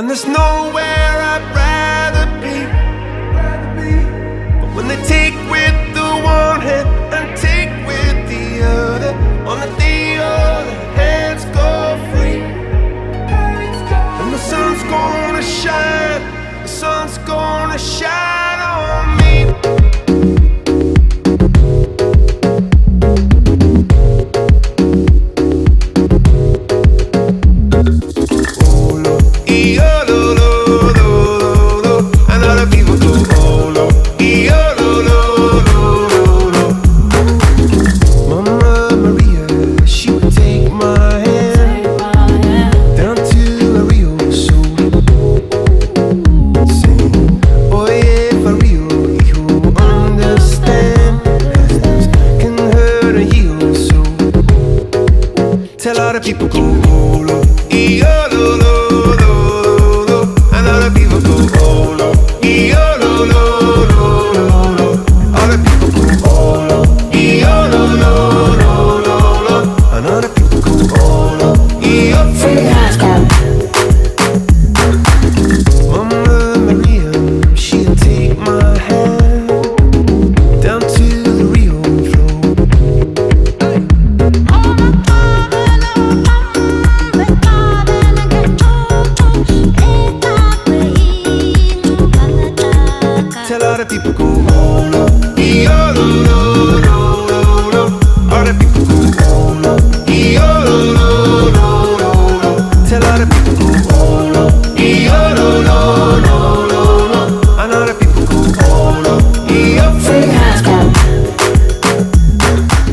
And there's nowhere I'd rather be. But when they take with the one hand and take with the other, on the day all the hands go free. And the sun's gonna shine, the sun's gonna shine on me. Tell all the people go olo, e-olo, lo, lo, lo. And all the people go olo, e-olo, lo, lo, lo. All the people go olo, e-olo, lo, lo, lo, lo. And all the people go olo, e-olo. Mama Maria, she'll take my hand down to the Rio flow. Tell all the people go